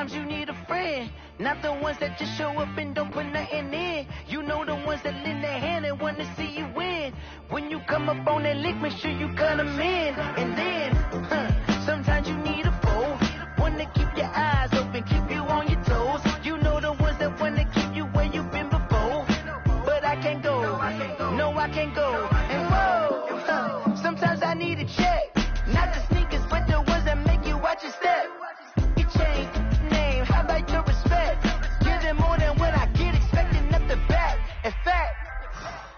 Sometimes you need a friend, not the ones that just show up and don't put nothing in. You know the ones that lend their hand and want to see you win. When you come up on that lick, make sure you cut them in. And then, sometimes you need a foe, one to keep your eyes open, keep you on your toes. You know the ones that want to keep you where you've been before. But I can't go, no I can't go. And whoa, sometimes I need a check, not the sneakers but the ones that make you watch your step. You change name, how about your respect? Give them more than what I get, expecting up the back. In fact,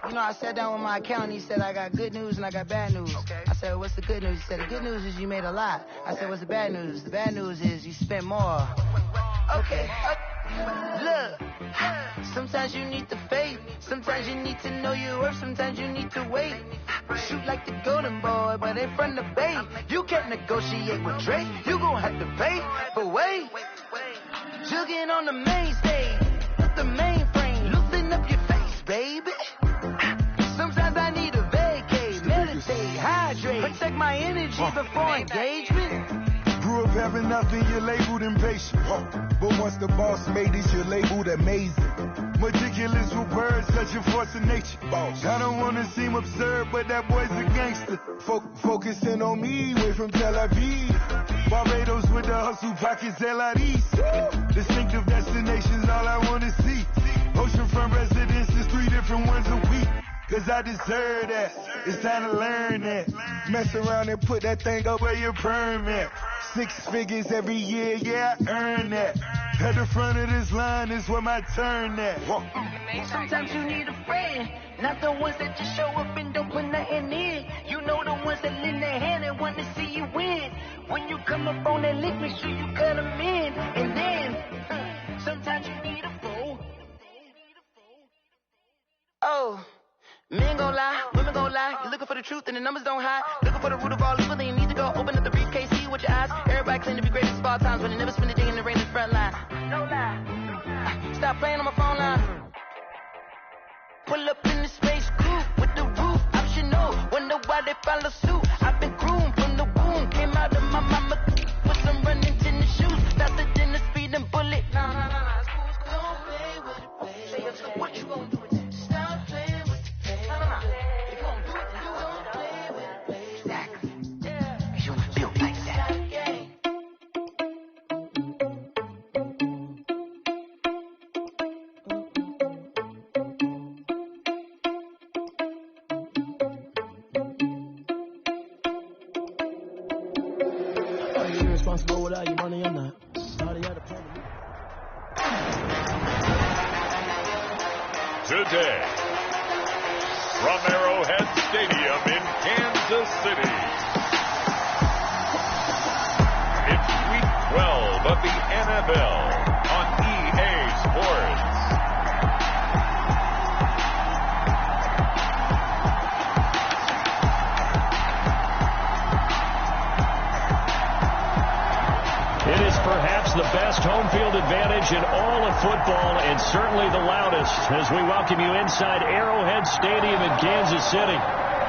you know, I sat down with my accountant. He said, I got good news and I got bad news. Okay. I said, what's the good news? He said, the good news is you made a lot. I said, what's the bad news? The bad news is you spent more. Okay. Look, sometimes you need the faith. Sometimes you need to know your worth. Sometimes you need to wait. Shoot like the golden boy, but in front of Bay. You can't negotiate with Drake. You gon' have to pay for wait. Jugging on the main stage, the mainframe, loosen up your face, baby. Sometimes I need a vacate, meditate, hydrate, protect my energy before engagement. Grew up having nothing, you're labeled impatient. But once the boss made it, you're labeled amazing. Meticulous with words, such a force of nature. I don't wanna seem absurd, but that boy's a gangster. Focusing on me, way from Tel Aviv. Barbados with the hustle pockets, edwrts. Distinctive destinations, all I wanna see. Oceanfront residences, 3 different ones a week. Cause I deserve that, it's time to learn that. Mess around and put that thing up where your permit. 6 figures every year, yeah, I earn that. At the front of this line is where my turn at. Sometimes you need a friend, not the ones that just show up and don't put nothing in. You know the ones that lend their hand and want to see you win. When you come up on that lick, make sure you cut them in. And then, sometimes you need a foe. Oh. Men gon' lie, women gon' lie. You're looking for the truth and the numbers don't hide. Looking for the root of all evil, then you need to go open up the briefcase, see with your eyes. Everybody claim to be great at small times, but they never spend a day in the rain in the front line. No lie. Stop playing on my phone line. Pull up in the space coupe with the roof optional. Wonder why they follow suit. I've been groomed from the womb. Came out of my mama with some running tennis shoes. Faster than the speeding bullet. Nah. Don't play with it, baby. What you gon' do? Responsible without your money or not. Today, from Arrowhead Stadium in Kansas City, it's Week 12 of the NFL on EA Sports. It is perhaps the best home field advantage in all of football, and certainly the loudest, as we welcome you inside Arrowhead Stadium in Kansas City.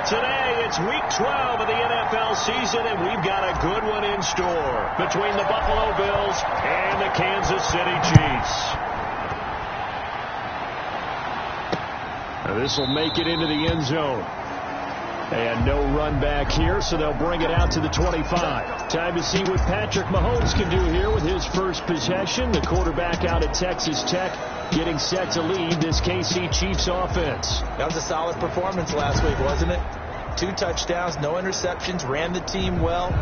Today, it's Week 12 of the NFL season, and we've got a good one in store between the Buffalo Bills and the Kansas City Chiefs. Now, this will make it into the end zone. And no run back here, so they'll bring it out to the 25. Time to see what Patrick Mahomes can do here with his first possession. The quarterback out at Texas Tech getting set to lead this KC Chiefs offense. That was a solid performance last week, wasn't it? 2 touchdowns, no interceptions, ran the team well,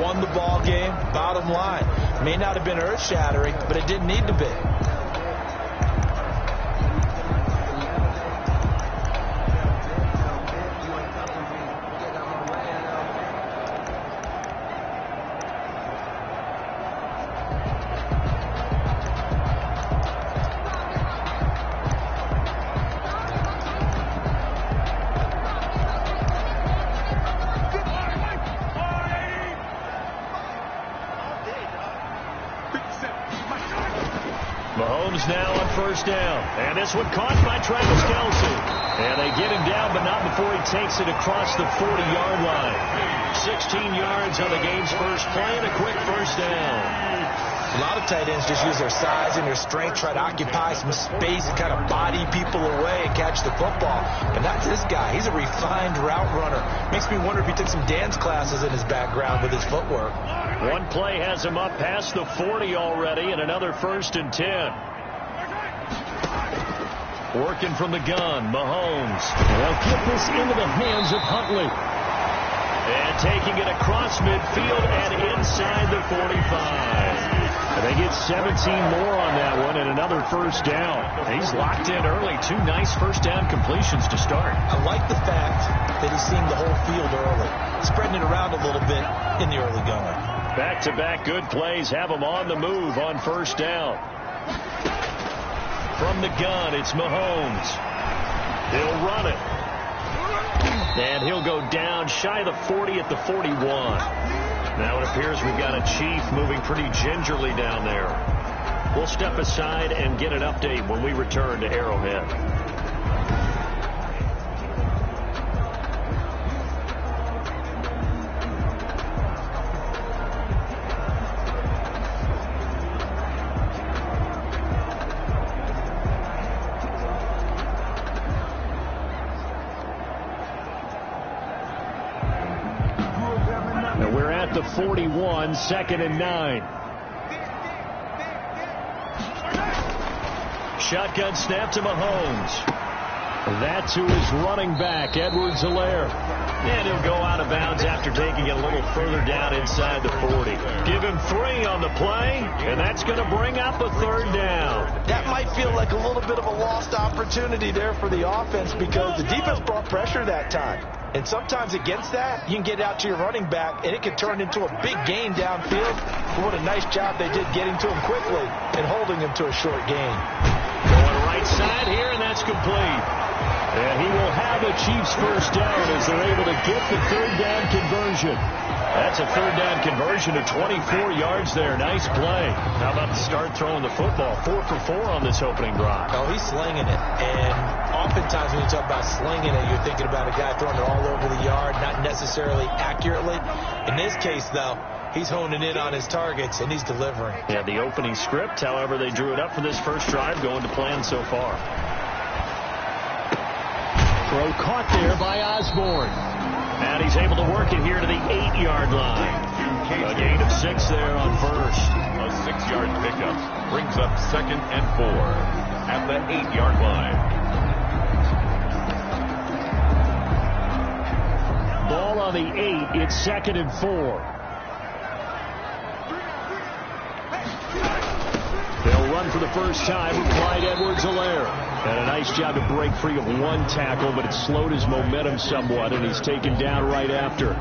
won the ball game. Bottom line, may not have been earth-shattering, but it didn't need to be. Mahomes now on first down. And this one caught by Travis Kelce. And they get him down, but not before he takes it across the 40-yard line. 16 yards on the game's first play and a quick first down. A lot of tight ends just use their size and their strength, try to occupy some space and kind of body people away and catch the football. But not this guy. He's a refined route runner. Makes me wonder if he took some dance classes in his background with his footwork. One play has him up past the 40 already, and another 1st and 10. Working from the gun, Mahomes. They'll get this into the hands of Huntley. And taking it across midfield and inside the 45. They get 17 more on that one and another 1st down. He's locked in early. 2 nice 1st down completions to start. I like the fact that he's seeing the whole field early, spreading it around a little bit in the early going. Back-to-back good plays have him on the move on 1st down. From the gun, it's Mahomes. He'll run it. And he'll go down shy of the 40 at the 41. Now it appears we've got a Chief moving pretty gingerly down there. We'll step aside and get an update when we return to Arrowhead. The 41, 2nd and 9. Shotgun snap to Mahomes. That's who is running back, Edwards-Helaire. And he'll go out of bounds after taking it a little further down inside the 40. Give him 3 on the play, and that's going to bring up a 3rd down. That might feel like a little bit of a lost opportunity there for the offense because the defense brought pressure that time. And sometimes against that, you can get out to your running back, and it can turn into a big gain downfield. But what a nice job they did getting to him quickly and holding him to a short gain. Going right side here, and that's complete. And he will have the Chiefs' 1st down as they're able to get the 3rd down conversion. That's a 3rd down conversion of 24 yards there. Nice play. How about the start throwing the football? 4 for 4 on this opening drive. Oh, he's slinging it. And oftentimes when you talk about slinging it, you're thinking about a guy throwing it all over the yard, not necessarily accurately. In this case, though, he's honing in on his targets, and he's delivering. Yeah, the opening script, however, they drew it up for this first drive, going to plan so far. Throw caught there by Osborne. And he's able to work it here to the 8-yard line. A gain of 6 there on 1st. A 6-yard pickup brings up 2nd and 4 at the 8-yard line. Ball on the 8. It's 2nd and 4. They'll run for the first time with Clyde Edwards-Helaire. And a nice job to break free of 1 tackle, but it slowed his momentum somewhat, and he's taken down right after.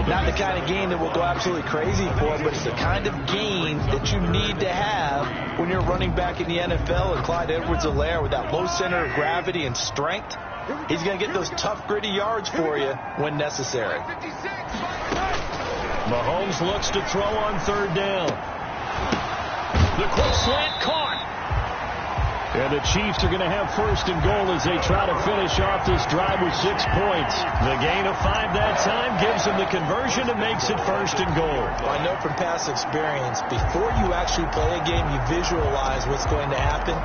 Not the kind of gain that will go absolutely crazy for, but it's the kind of gain that you need to have when you're running back in the NFL. And Clyde Edwards-Helaire, with that low center of gravity and strength, he's going to get those tough, gritty yards for you when necessary. Mahomes looks to throw on 3rd down. The quick slant caught. And the Chiefs are going to have 1st and goal as they try to finish off this drive with 6 points. The gain of 5 that time gives them the conversion and makes it 1st and goal. Well, I know from past experience, before you actually play a game, you visualize what's going to happen.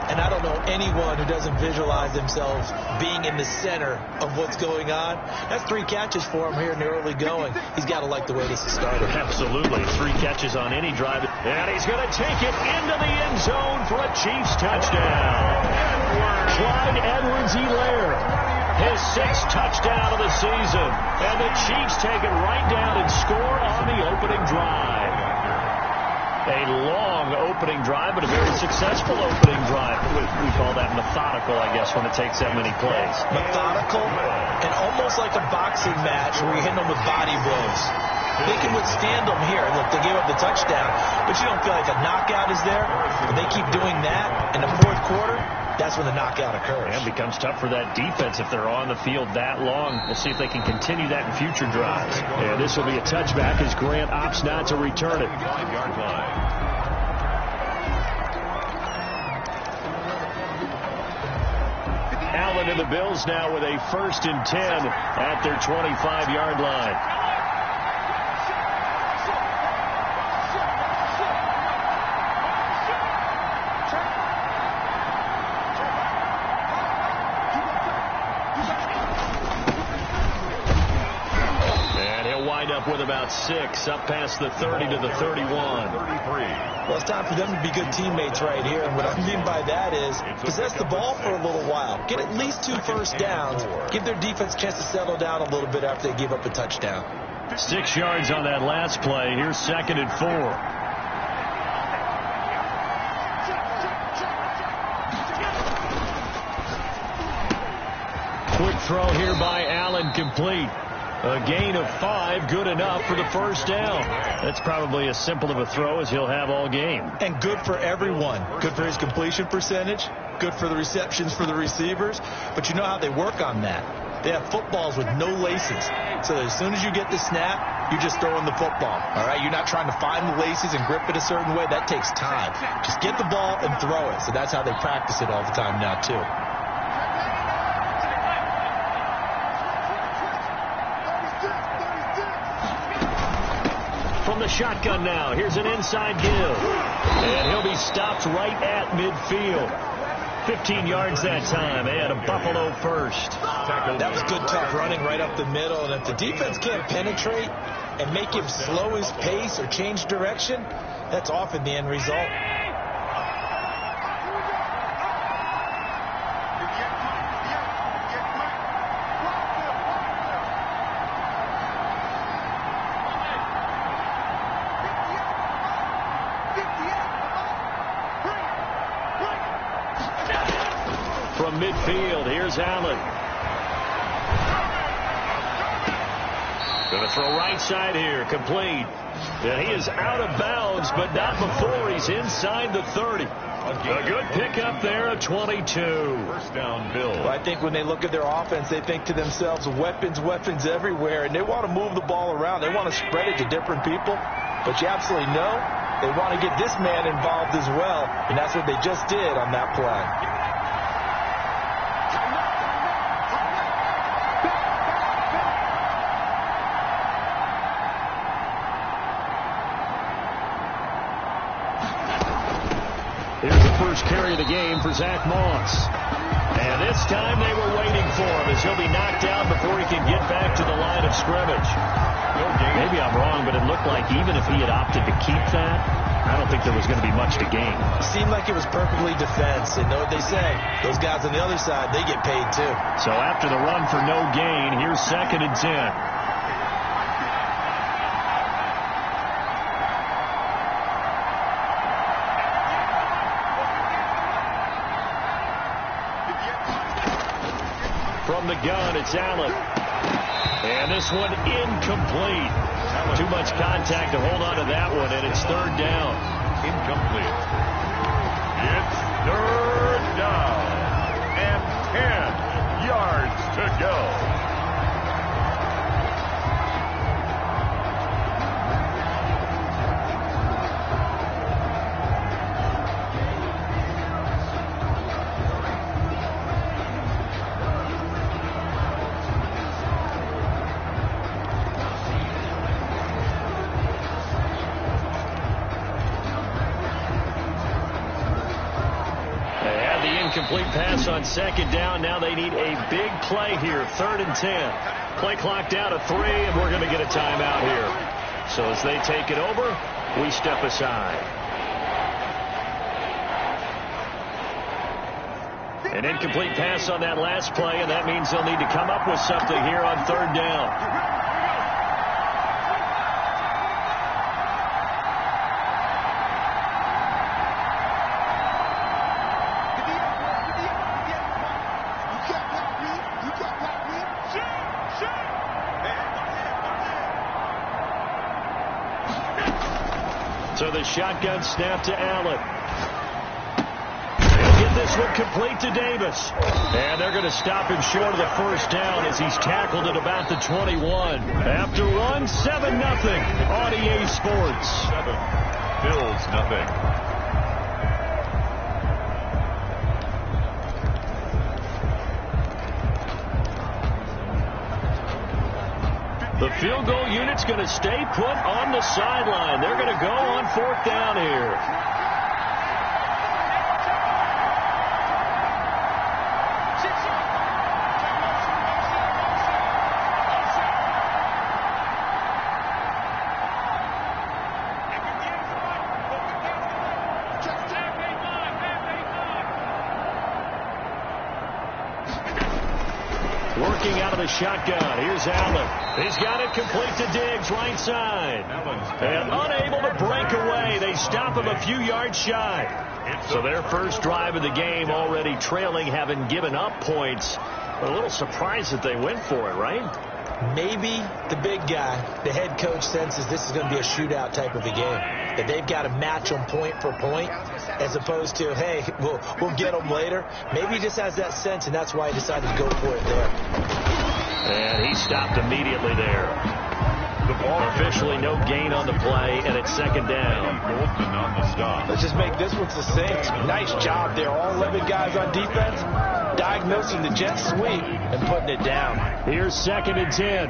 And I don't know anyone who doesn't visualize themselves being in the center of what's going on. That's 3 catches for him here in the early going. He's got to like the way this is started. Absolutely. 3 catches on any drive. And he's going to take it into the end zone for a Chiefs touchdown. Clyde Edwards-Helaire, his 6th touchdown of the season. And the Chiefs take it right down and score on the opening drive. A long opening drive, but a very successful opening drive. We call that methodical, I guess, when it takes that many plays. Methodical and almost like a boxing match where you hit them with body blows. They can withstand them here. Look, they gave up the touchdown, but you don't feel like a knockout is there. When they keep doing that in the 4th quarter, that's when the knockout occurs. And it becomes tough for that defense if they're on the field that long. We'll see if they can continue that in future drives. And this will be a touchback as Grant opts not to return it. 5-yard line. Allen and the Bills now with a 1st and 10 at their 25-yard line. about 6, up past the 30 to the 31. Well, it's time for them to be good teammates right here. And what I mean by that is possess the ball for a little while. Get at least 2 first downs. Give their defense a chance to settle down a little bit after they give up a touchdown. 6 yards on that last play. Here's 2nd and 4. Quick throw here by Allen, complete. A gain of 5, good enough for the first down. That's probably as simple of a throw as he'll have all game. And good for everyone. Good for his completion percentage. Good for the receptions for the receivers. But you know how they work on that. They have footballs with no laces. So as soon as you get the snap, you're just throwing the football. All right, you're not trying to find the laces and grip it a certain way. That takes time. Just get the ball and throw it. So that's how they practice it all the time now, too. From the shotgun now, here's an inside give. And he'll be stopped right at midfield. 15 yards that time, and a Buffalo first. That was good, tough running right up the middle. And if the defense can't penetrate and make him slow his pace or change direction, that's often the end result. From midfield, here's Allen. Going to throw right side here, complete. And he is out of bounds, but not before he's inside the 30. A good pickup there at 22. First down, Bill. Well, I think when they look at their offense, they think to themselves, weapons, weapons everywhere, and they want to move the ball around. They want to spread it to different people, but you absolutely know they want to get this man involved as well, and that's what they just did on that play. Here's the first carry of the game for Zach Moss. And this time they were waiting for him as he'll be knocked out before he can get back to the line of scrimmage. Maybe I'm wrong, but it looked like even if he had opted to keep that, I don't think there was going to be much to gain. It seemed like it was perfectly defense. And know what they say? Those guys on the other side, they get paid too. So after the run for no gain, here's 2nd and 10. From the gun, it's Allen. And this one incomplete. Too much contact to hold on to that one, and it's 3rd down. Incomplete. It's 3rd down. And 10 yards to go. Incomplete pass on 2nd down. Now they need a big play here. 3rd and 10. Play clock down to 3, and we're going to get a timeout here. So as they take it over, we step aside. An incomplete pass on that last play, and that means they'll need to come up with something here on 3rd down. So the shotgun snap to Allen. They'll get this one complete to Davis. And they're going to stop him short of the first down as he's tackled at about the 21. After one, 7-0 on EA Sports. 7. Bills nothing. The field goal unit's going to stay put on the sideline. They're going to go on 4th down here. Working out of the shotgun. Here's Allen. He's got it complete to Diggs, right side. And unable to break away. They stop him a few yards shy. So their first drive of the game already trailing, having given up points. A little surprised that they went for it, right? Maybe the big guy, the head coach, senses this is going to be a shootout type of a game. That they've got to match them point for point, as opposed to, hey, we'll get them later. Maybe he just has that sense, and that's why he decided to go for it there. And he stopped immediately there. The ball officially no gain on the play, and it's second down. Let's just make this one succinct. Nice job there. All 11 guys on defense diagnosing the jet sweep and putting it down. Here's second and 10.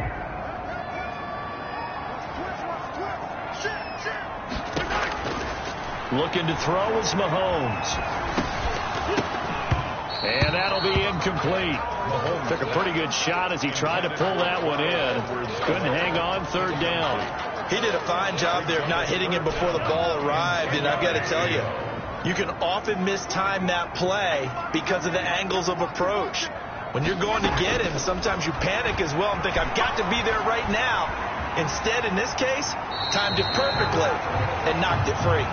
Looking to throw is Mahomes. And that'll be incomplete. Mahomes took a pretty good shot as he tried to pull that one in. Couldn't hang on, third down. He did a fine job there of not hitting it before the ball arrived, and I've got to tell you, you can often mistime that play because of the angles of approach. When you're going to get him, sometimes you panic as well and think, I've got to be there right now. Instead, in this case, timed it perfectly and knocked it free.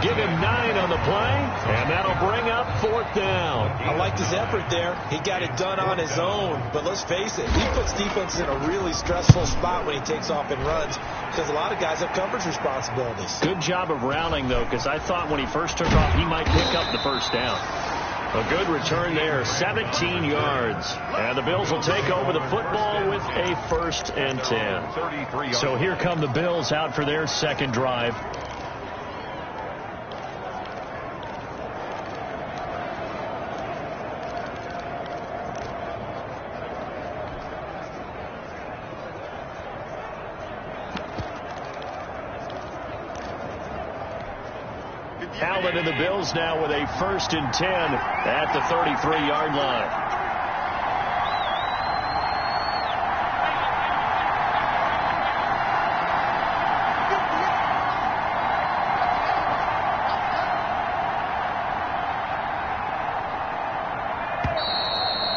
Give him 9 on the play, and that'll bring up fourth down. I liked his effort there. He got it done on his own. But let's face it, he puts defense in a really stressful spot when he takes off and runs, because a lot of guys have coverage responsibilities. Good job of rounding, though, because I thought when he first took off, he might pick up the first down. A good return there, 17 yards. And the Bills will take over the football with a 1st and 10. So here come the Bills out for their second drive. Allen and the Bills now with a 1st and 10 at the 33-yard line.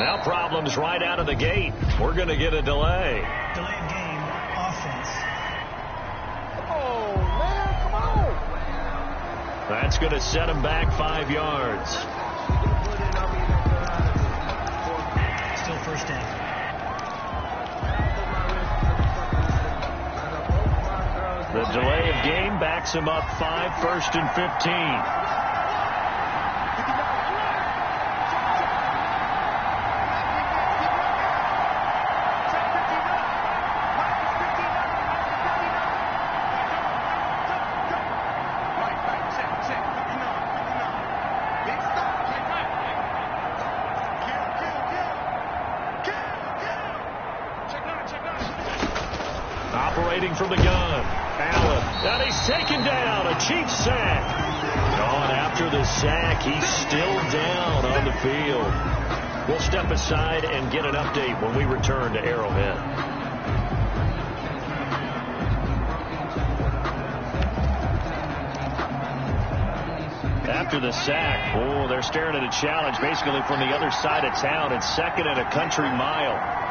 Now problems right out of the gate. We're going to get a delay. Delayed game, offense. That's going to set him back 5 yards. Still first down. The delay of game backs him up 5, 1st and 15. Operating from the gun, Allen, and he's taken down, a cheap sack. On after the sack, he's still down on the field. We'll step aside and get an update when we return to Arrowhead. After the sack, they're staring at a challenge basically from the other side of town. It's 2nd and a country mile.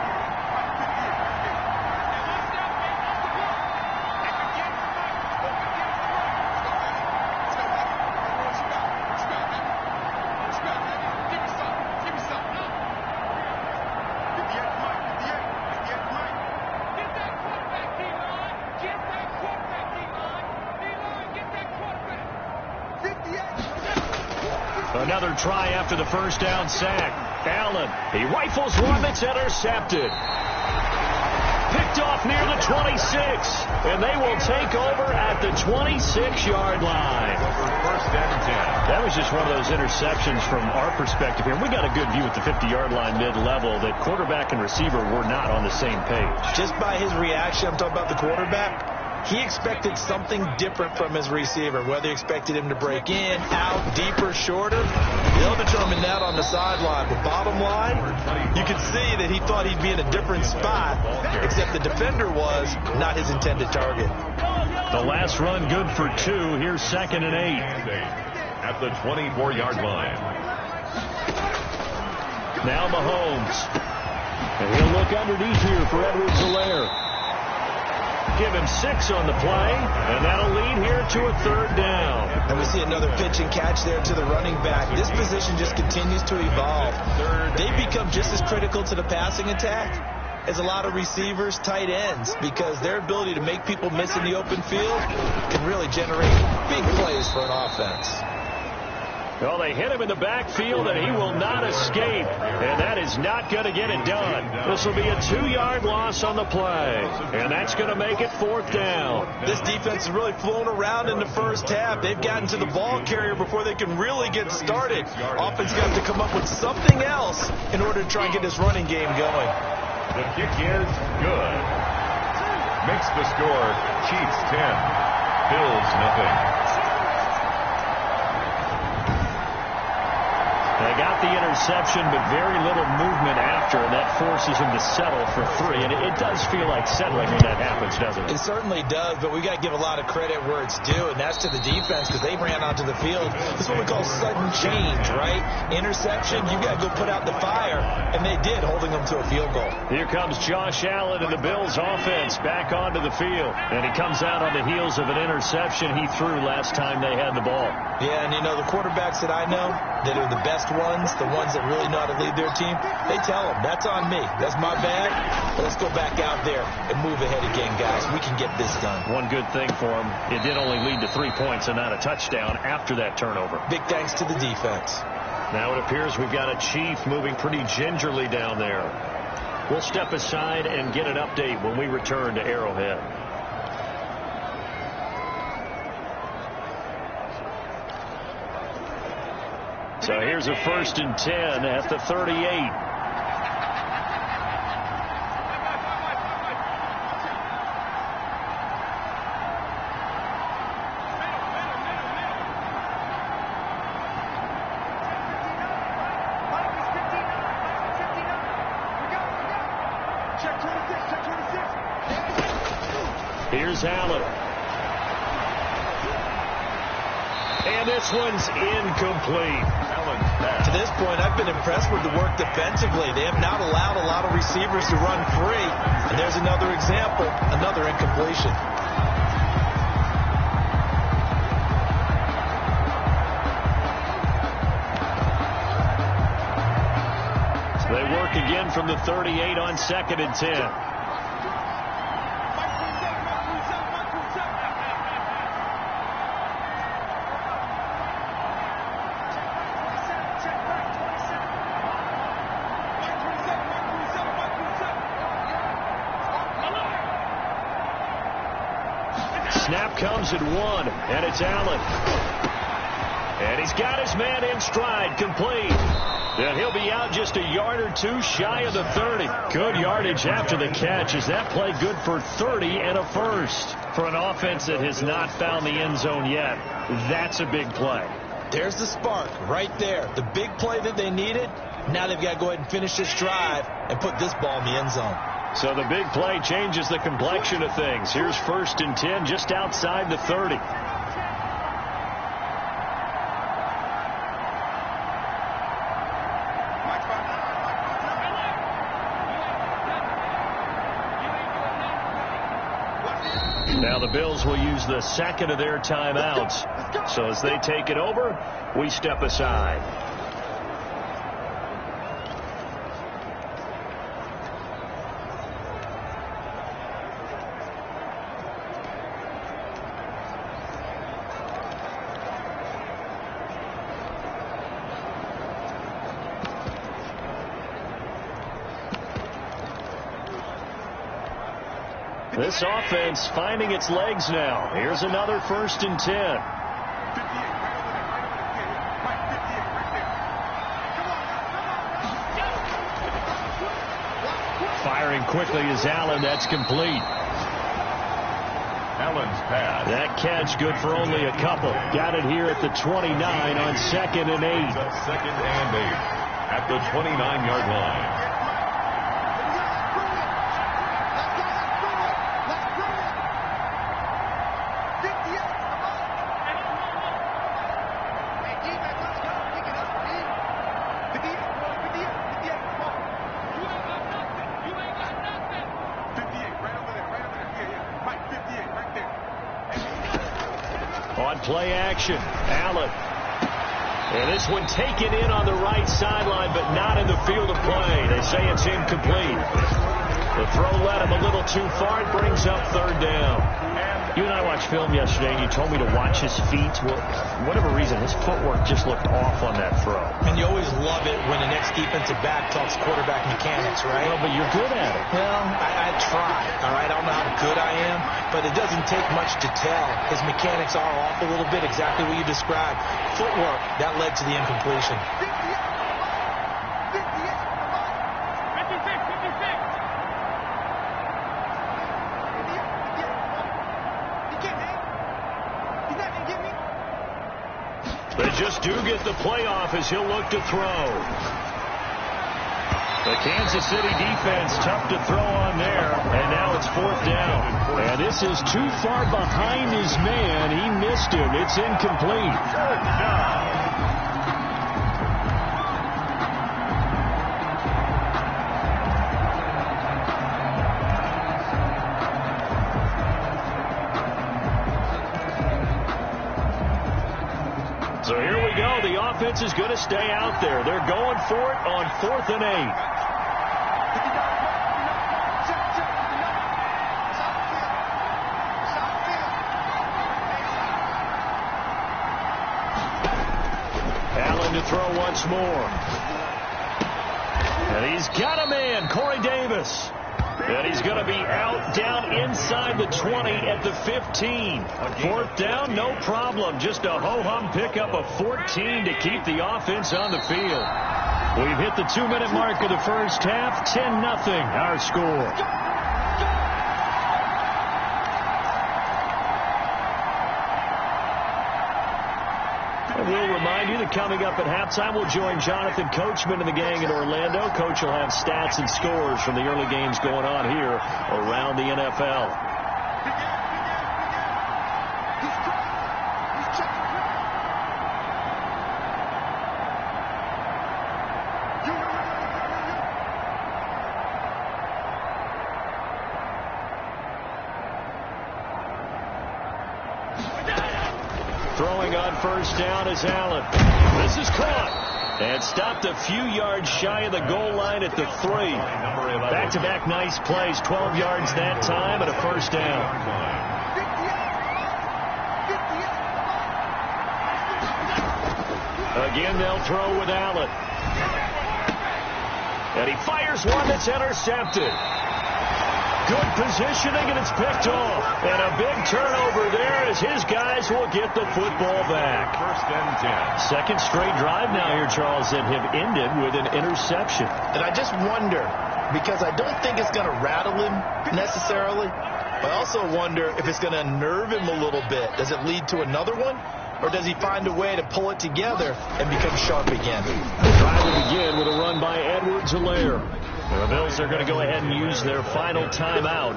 Another try after the first down sack. Allen, he rifles one that's intercepted. Picked off near the 26, and they will take over at the 26-yard line. That was just one of those interceptions from our perspective here. We got a good view at the 50-yard line mid-level that quarterback and receiver were not on the same page. Just by his reaction, I'm talking about the quarterback, he expected something different from his receiver, whether he expected him to break in, out, deeper, shorter. They'll determine that on the sideline. But bottom line, you can see that he thought he'd be in a different spot, except the defender was not his intended target. The last run good for 2. Here's 2nd and 8. At the 24-yard line. Now Mahomes. And he'll look underneath here for edwrts08's. Give him 6 on the play, and that'll lead here to a 3rd down. And we see another pitch and catch there to the running back. This position just continues to evolve. They become just as critical to the passing attack as a lot of receivers, tight ends, because their ability to make people miss in the open field can really generate big plays for an offense. Well, they hit him in the backfield, and he will not escape. And that is not going to get it done. This will be a 2-yard loss on the play. And that's going to make it 4th down. This defense has really flown around in the first half. They've gotten to the ball carrier before they can really get started. Offense got to come up with something else in order to try and get this running game going. The kick is good. Makes the score Chiefs 10, Bills nothing. They got the interception, but very little movement after, and that forces him to settle for 3. And it does feel like settling when that happens, doesn't it? It certainly does, but we got to give a lot of credit where it's due, and that's to the defense, because they ran onto the field. This is what we call sudden change, right? Interception, you got to go put out the fire, and they did, holding them to a field goal. Here comes Josh Allen and the Bills offense back onto the field. And he comes out on the heels of an interception he threw last time they had the ball. Yeah, and you know, the quarterbacks that I know that are the best ones, the ones that really know how to lead their team, they tell them, that's on me. That's my bag. Let's go back out there and move ahead again, guys. We can get this done. One good thing for him, it did only lead to 3 points and not a touchdown after that turnover. Big thanks to the defense. Now it appears we've got a Chief moving pretty gingerly down there. We'll step aside and get an update when we return to Arrowhead. So here's a 1st and 10 at the 38. Here's Allen. And this one's incomplete. To this point, I've been impressed with the work defensively. They have not allowed a lot of receivers to run free. And there's another example, another incompletion. They work again from the 38 on 2nd and 10. Snap comes at 1, and it's Allen. And he's got his man in stride, complete. And he'll be out just a yard or 2 shy of the 30. Good yardage after the catch. Is that play good for 30 and a 1st? For an offense that has not found the end zone yet, that's a big play. There's the spark right there. The big play that they needed. Now they've got to go ahead and finish this drive and put this ball in the end zone. So the big play changes the complexion of things. Here's 1st and 10 just outside the 30. Now the Bills will use the 2nd of their timeouts. So as they take it over, we step aside. This offense finding its legs now. Here's another 1st and 10. Firing quickly is Allen. That's complete. Allen's pass. That catch good for only a couple. Got it here at the 29 on 2nd and 8. 2nd and 8 at the 29-yard line. On play action, Allen. And this one taken in on the right sideline, but not in the field of play. They say it's incomplete. The throw led him a little too far. It brings up third down. You and I watched film yesterday, and you told me to watch his feet. Well, for whatever reason, his footwork just looked off on that throw. And you always love it when the next defensive back talks quarterback mechanics, right? Well, but you're good at it. Well, I try, all right? I don't know how good I am, but it doesn't take much to tell. His mechanics are off a little bit, exactly what you described. Footwork, that led to the incompletion. They just do get the playoff as he'll look to throw. The Kansas City defense tough to throw on there, and now it's fourth down. And this is too far behind his man. He missed him. It's incomplete. Third down. So here we go. The offense is going to stay out there. They're going for it on 4th and 8. Allen to throw once more. And he's got a man, Corey Davis. And he's going to be out down inside the 20 at the 15. Fourth down, no problem. Just a ho-hum pickup of 14 to keep the offense on the field. We've hit the 2-minute mark of the first half. 10-0 our score. We'll remind you that coming up at halftime, we'll join Jonathan Coachman and the gang in Orlando. Coach will have stats and scores from the early games going on here around the NFL. Throwing on first down is Allen. This is caught and stopped a few yards shy of the goal line at the 3. Back-to-back nice plays, 12 yards that time and a first down. Again, they'll throw with Allen. And he fires one that's intercepted. Good positioning, and it's picked off. And a big turnover there as his guys will get the football back. First and 10. Second straight drive now here, Charles, that have ended with an interception. And I just wonder, because I don't think it's going to rattle him necessarily, but I also wonder if it's going to unnerve him a little bit. Does it lead to another one? Or does he find a way to pull it together and become sharp again? The drive will begin with a run by Edwards-Helaire. The Bills are going to go ahead and use their final timeout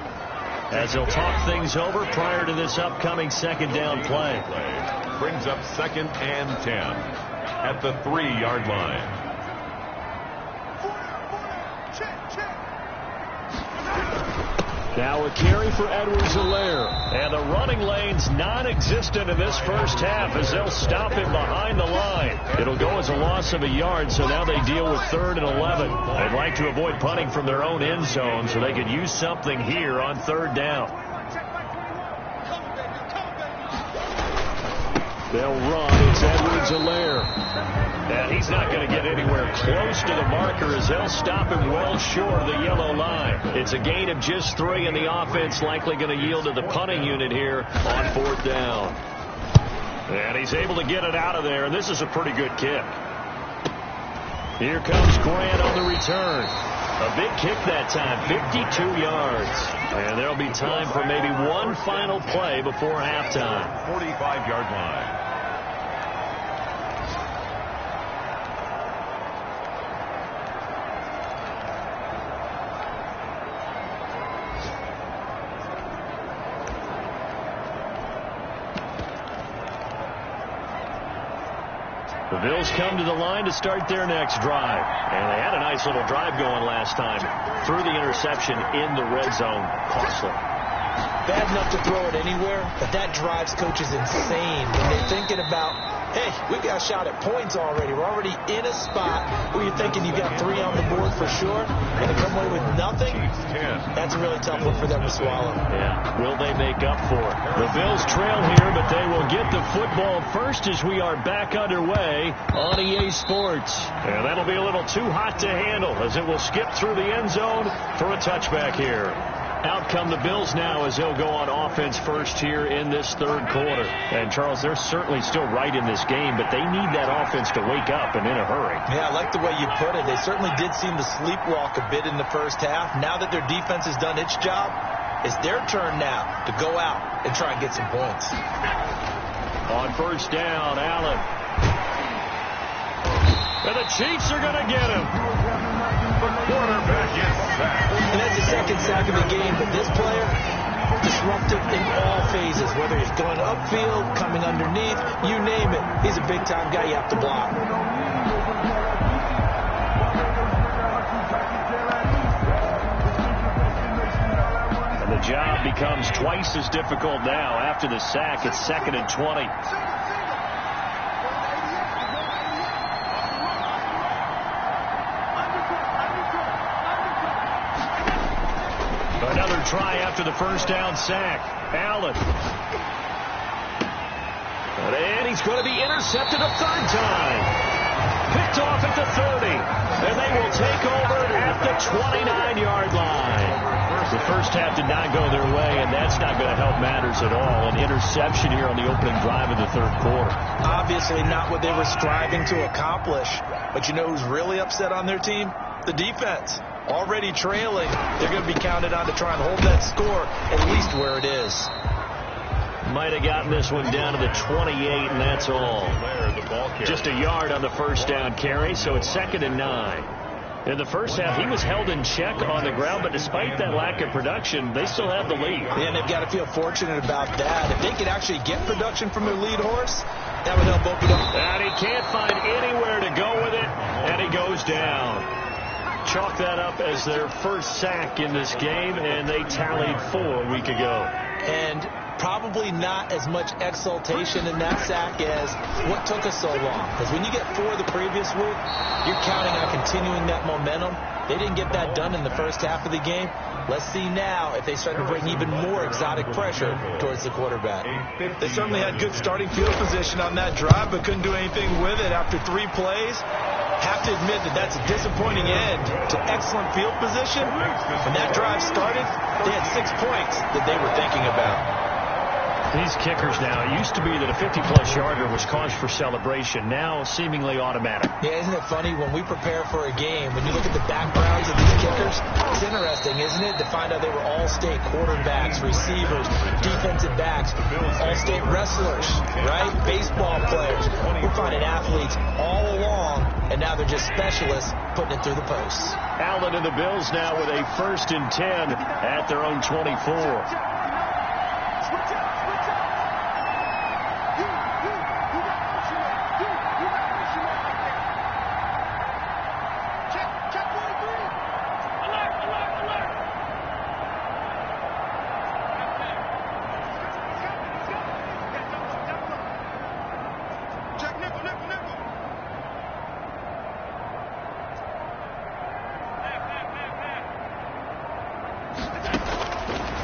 as they'll talk things over prior to this upcoming second down play. Brings up 2nd and 10 at the 3-yard line. Now a carry for Edwards-Helaire. And the running lane's non-existent in this first half as they'll stop him behind the line. It'll go as a loss of a yard, so now they deal with 3rd and 11. They'd like to avoid punting from their own end zone so they could use something here on 3rd down. They'll run. It's Edwards-Helaire. And he's not going to get anywhere close to the marker as they'll stop him well short of the yellow line. It's a gain of just 3, and the offense likely going to yield to the punting unit here on 4th down. And he's able to get it out of there, and this is a pretty good kick. Here comes Grant on the return. A big kick that time, 52 yards. And there'll be time for maybe one final play before halftime. 45-yard line. The Bills come to the line to start their next drive. And they had a nice little drive going last time. Threw the interception in the red zone. Costly. bad enough to throw it anywhere, but that drives coaches insane when they're thinking about, hey, we got a shot at points already. We're already in a spot where you're thinking you got 3 on the board for sure, and to come away with nothing, that's a really tough one for them to swallow. Yeah, will they make up for it? The Bills trail here, but they will get the football first as we are back underway on EA Sports. And that'll be a little too hot to handle as it will skip through the end zone for a touchback here. Out come the Bills now as they'll go on offense first here in this third quarter. And, Charles, they're certainly still right in this game, but they need that offense to wake up and in a hurry. Yeah, I like the way you put it. They certainly did seem to sleepwalk a bit in the first half. Now that their defense has done its job, it's their turn now to go out and try and get some points. On first down, Allen. And the Chiefs are going to get him. The quarterback is sacked. And that's the second sack of the game, but this player, disruptive in all phases, whether he's going upfield, coming underneath, you name it. He's a big-time guy you have to block. And the job becomes twice as difficult now after the sack. It's 2nd and 20. Another try after the first down sack. Allen. And he's going to be intercepted a third time. Picked off at the 30. And they will take over at the 29-yard line. The first half did not go their way, and that's not going to help matters at all. An interception here on the opening drive of the third quarter. Obviously not what they were striving to accomplish. But you know who's really upset on their team? The defense. Already trailing, they're going to be counted on to try and hold that score at least where it is. Might have gotten this one down to the 28, and that's all. Just a yard on the first down carry, so it's 2nd and 9. In the first half, he was held in check on the ground, but despite that lack of production, they still have the lead. Yeah, and they've got to feel fortunate about that. If they could actually get production from their lead horse, that would help open up. And he can't find anywhere to go with it, and he goes down. Chalk that up as their first sack in this game, and they tallied 4 a week ago. And probably not as much exultation in that sack as what took us so long. Because when you get 4 the previous week, you're counting on continuing that momentum. They didn't get that done in the first half of the game. Let's see now if they start to bring even more exotic pressure towards the quarterback. They certainly had good starting field position on that drive, but couldn't do anything with it after 3 plays. Have to admit that that's a disappointing end to excellent field position. When that drive started, they had 6 points that they were thinking about. These kickers now, it used to be that a 50-plus yarder was cause for celebration. Now, seemingly automatic. Yeah, isn't it funny? When we prepare for a game, when you look at the backgrounds of these kickers, it's interesting, isn't it, to find out they were all-state quarterbacks, receivers, defensive backs, all-state wrestlers, right? Baseball players. We're finding athletes all along, and now they're just specialists putting it through the posts. Allen and the Bills now with a 1st and 10 at their own 24.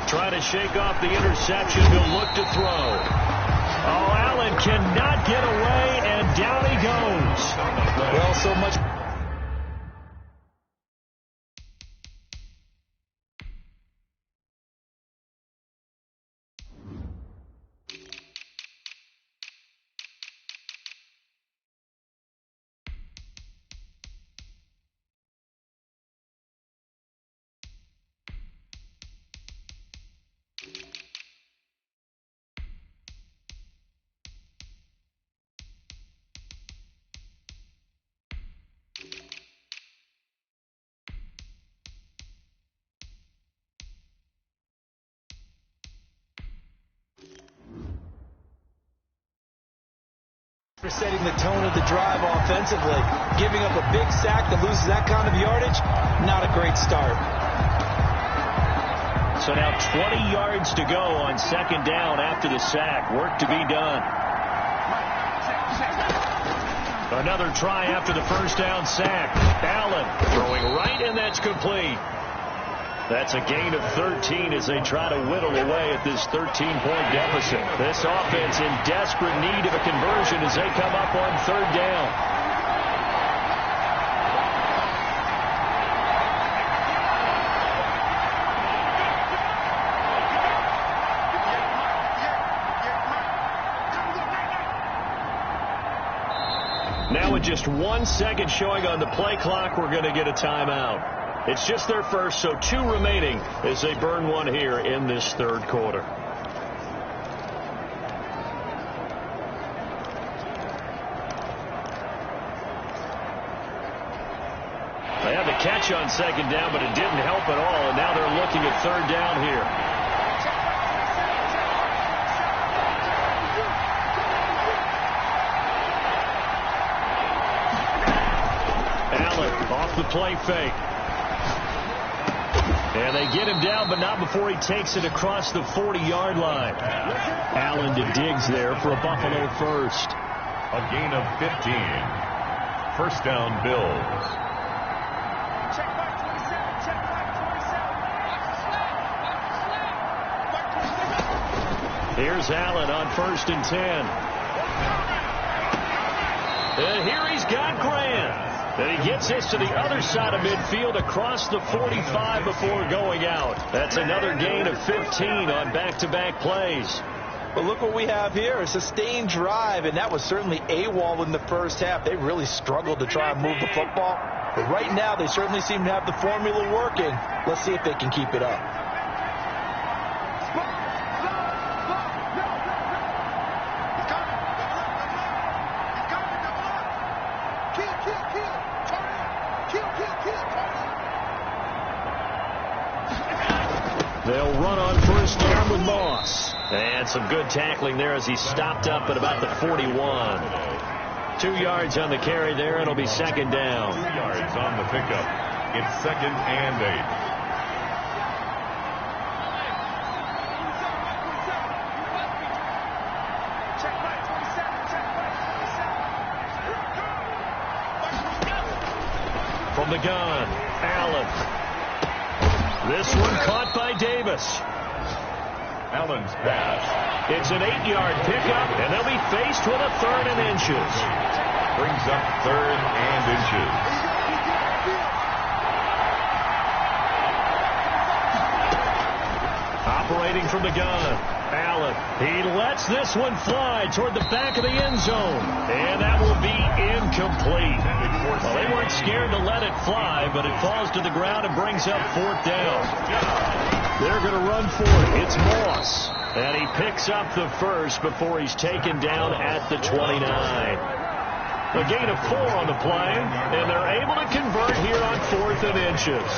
Trying to shake off the interception. He'll look to throw. Oh, Allen cannot get away, and down he goes. Well, so much. For setting the tone of the drive offensively. Giving up a big sack that loses that kind of yardage, not a great start. So now 20 yards to go on second down after the sack. Work to be done. Another try after the first down sack. Allen throwing right, and that's complete. That's a gain of 13 as they try to whittle away at this 13-point deficit. This offense in desperate need of a conversion as they come up on third down. Now with just 1 second showing on the play clock, we're going to get a timeout. It's just their first, so 2 remaining as they burn one here in this third quarter. They had the catch on second down, but it didn't help at all, and now they're looking at third down here. Off the play fake. And they get him down, but not before he takes it across the 40-yard line. Allen to Diggs there for a Buffalo first. A gain of 15. First down, Bills. Here's Allen on 1st and 10. And here he's got Grant. And he gets this to the other side of midfield across the 45 before going out. That's another gain of 15 on back-to-back plays. But look what we have here, a sustained drive, and that was certainly AWOL in the first half. They really struggled to try and move the football. But right now, they certainly seem to have the formula working. Let's see if they can keep it up. They'll run on first down with Moss. And some good tackling there as he stopped up at about the 41. 2 yards on the carry there. It'll be second down. 2 yards on the pickup. It's 2nd and 8. From the gun, Allen. This one caught by Davis. Allen's pass. It's an 8-yard pickup, and they'll be faced with a 3rd and inches. Brings up 3rd and inches. Operating from the gun, Allen. He lets this one fly toward the back of the end zone, and that will be incomplete. Well, they weren't scared to let it fly, but it falls to the ground and brings up 4th down. They're going to run for it. It's Moss, and he picks up the first before he's taken down at the 29. A gain of 4 on the play, and they're able to convert here on 4th and inches.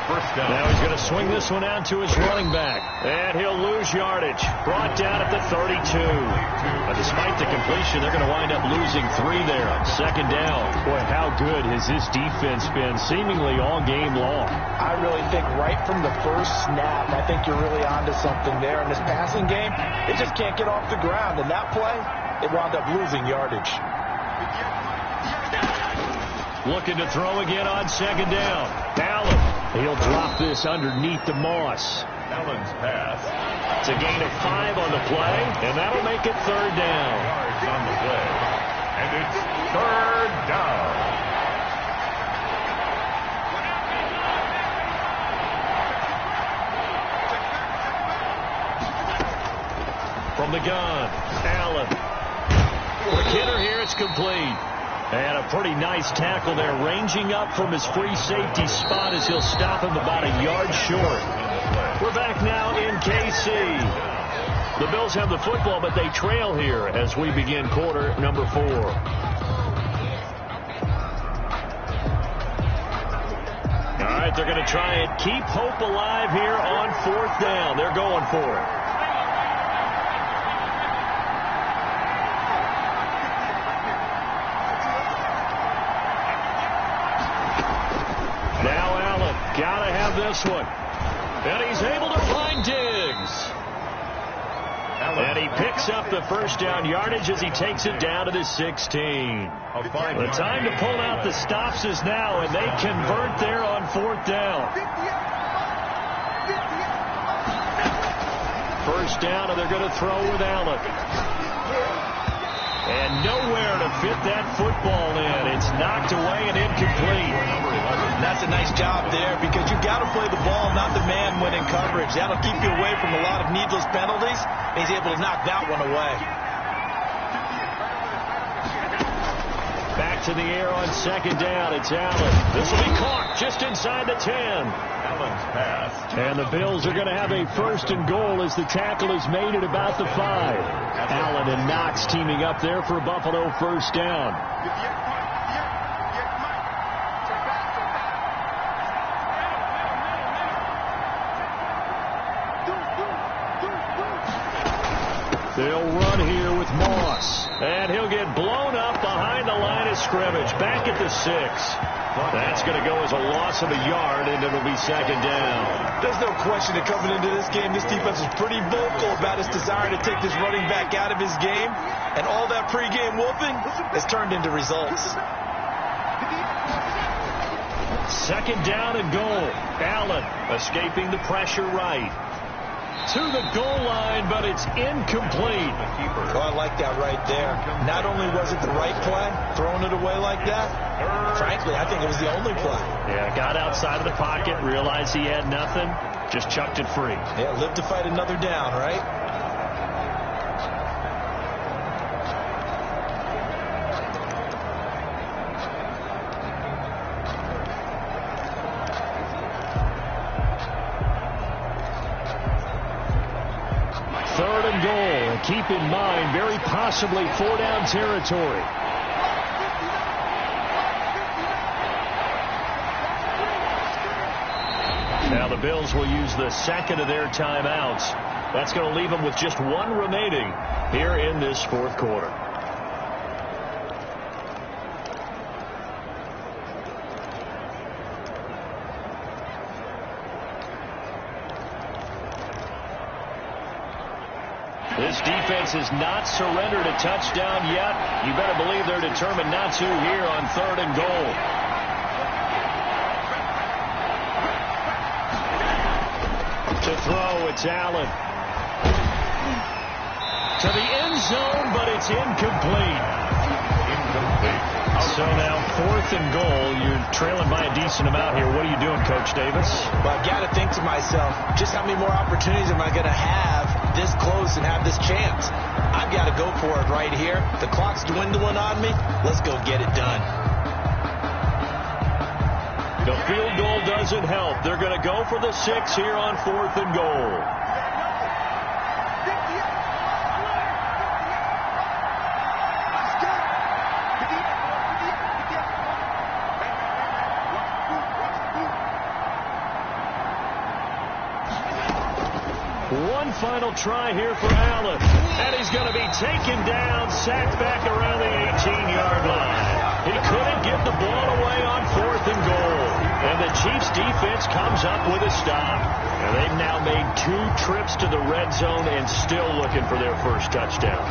First down. Now he's going to swing this one out to his running back. And he'll lose yardage. Brought down at the 32. But despite the completion, they're going to wind up losing 3 there on second down. Boy, how good has this defense been seemingly all game long? I really think right from the first snap, I think you're really onto something there. In this passing game, it just can't get off the ground. And that play, it wound up losing yardage. Looking to throw again on second down. Allen. He'll drop this underneath the Moss. Allen's pass. It's a gain of 5 on the play, and that'll make it 3rd down. Yards on the play. And it's 3rd down. From the gun, Allen. For Kidder here, it's complete. And a pretty nice tackle there, ranging up from his free safety spot as he'll stop him about a yard short. We're back now in KC. The Bills have the football, but they trail here as we begin quarter number 4. All right, they're going to try and keep hope alive here on 4th down. They're going for it. Now Allen, gotta have this one. And he's able to find Diggs. And he picks up the first down yardage as he takes it down to the 16. The time to pull out the stops is now, and they convert there on 4th down. First down, and they're going to throw with Allen. And nowhere to fit that football in. It's knocked away and incomplete. That's a nice job there because you've got to play the ball, not the man when in coverage. That'll keep you away from a lot of needless penalties. And he's able to knock that one away. Back to the air on 2nd down. It's Allen. This will be caught just inside the 10. Allen's pass. And the Bills are going to have a 1st and goal as the tackle is made at about the 5. Allen and Knox teaming up there for a Buffalo 1st down. They'll run here with Moss. And he'll get blown up behind the line of scrimmage. Back at the 6. That's going to go as a loss of a yard, and it'll be 2nd down. There's no question that coming into this game, this defense is pretty vocal about its desire to take this running back out of his game. And all that pregame whooping has turned into results. 2nd down and goal. Allen escaping the pressure right. To the goal line, but it's incomplete. Oh, I like that right there. Not only was it the right play, throwing it away like that, frankly, I think it was the only play. Yeah, got outside of the pocket, realized he had nothing, just chucked it free. Yeah, live to fight another down, right? Keep in mind, very possibly 4-down territory. Now the Bills will use the 2nd of their timeouts. That's going to leave them with just 1 remaining here in this 4th quarter. This defense has not surrendered a touchdown yet. You better believe they're determined not to here on 3rd and goal. To throw, it's Allen. To the end zone, but it's incomplete. So now 4th and goal. You're trailing by a decent amount here. What are you doing, Coach Davis? Well, I've got to think to myself, just how many more opportunities am I going to have this close and have this chance? I've got to go for it right here. The clock's dwindling on me. Let's go get it done. The field goal doesn't help. They're going to go for the 6 here on 4th and goal. One final try here for Allen. And he's going to be taken down, sacked back around the 18-yard line. He couldn't get the ball away on 4th and goal. And the Chiefs defense comes up with a stop. And they've now made 2 trips to the red zone and still looking for their first touchdown.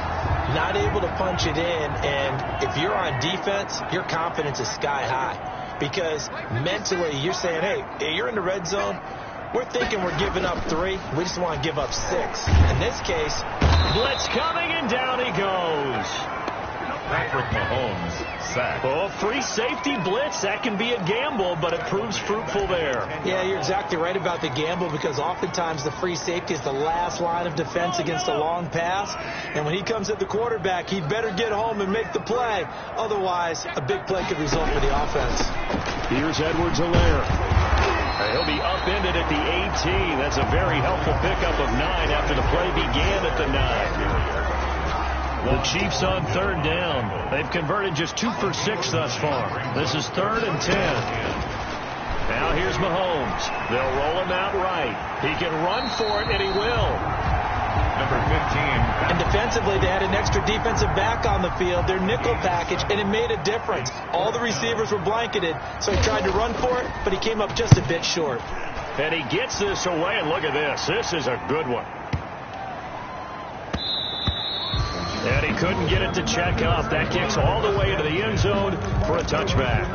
Not able to punch it in, and if you're on defense, your confidence is sky high. Because mentally, you're saying, hey, you're in the red zone. We're thinking we're giving up 3. We just want to give up 6. In this case, blitz coming, and down he goes. Patrick Mahomes sack. Oh, free safety blitz. That can be a gamble, but it proves fruitful there. Yeah, you're exactly right about the gamble because oftentimes the free safety is the last line of defense against a long pass. And when he comes at the quarterback, he'd better get home and make the play. Otherwise, a big play could result for the offense. Here's Edwards-Helaire. He'll be upended at the 18. That's a very helpful pickup of 9 after the play began at the 9. The Chiefs on 3rd down. They've converted just 2 for 6 thus far. This is 3rd and 10. Now here's Mahomes. They'll roll him out right. He can run for it, and he will. Number 15. And defensively, they had an extra defensive back on the field, their nickel package, and it made a difference. All the receivers were blanketed, so he tried to run for it, but he came up just a bit short. And he gets this away, and look at this. This is a good one. And he couldn't get it to check up. That kicks all the way into the end zone for a touchback.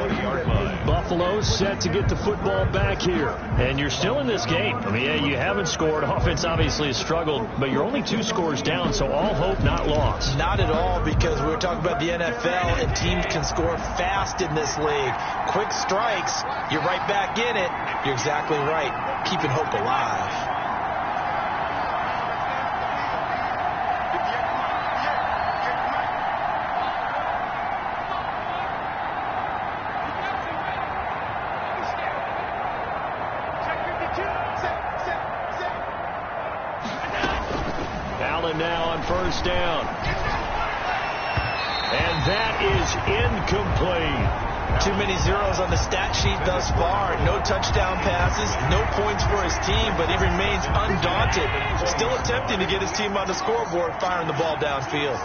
Buffalo set to get the football back here. And you're still in this game. I mean, yeah, you haven't scored. Offense obviously has struggled, but you're only 2 scores down, so all hope not lost. Not at all, because we were talking about the NFL, and teams can score fast in this league. Quick strikes, you're right back in it. You're exactly right. Keeping hope alive. Now on first down. And that is incomplete. Too many zeros on the stat sheet thus far. No touchdown passes, no points for his team, but he remains undaunted. Still attempting to get his team on the scoreboard, firing the ball downfield.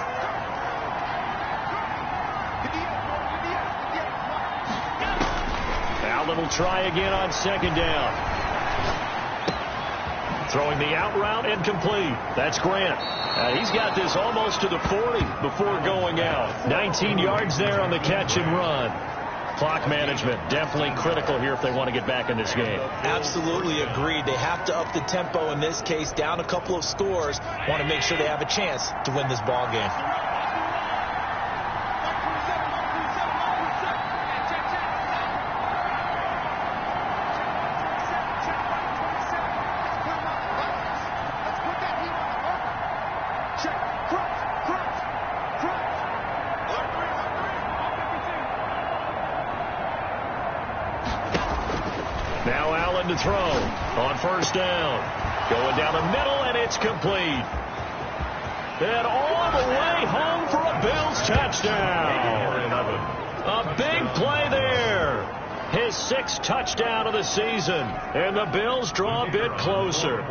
Allen will try again on second down. Throwing the out route, incomplete. That's Grant. He's got this almost to the 40 before going out. 19 yards there on the catch and run. Clock management definitely critical here if they want to get back in this game. Absolutely agreed. They have to up the tempo in this case, down a couple of scores. Want to make sure they have a chance to win this ball game. Now Allen to throw on first down. Going down the middle, and it's complete. And all the way home for a Bills touchdown. A big play there. His 6th touchdown of the season. And the Bills draw a bit closer.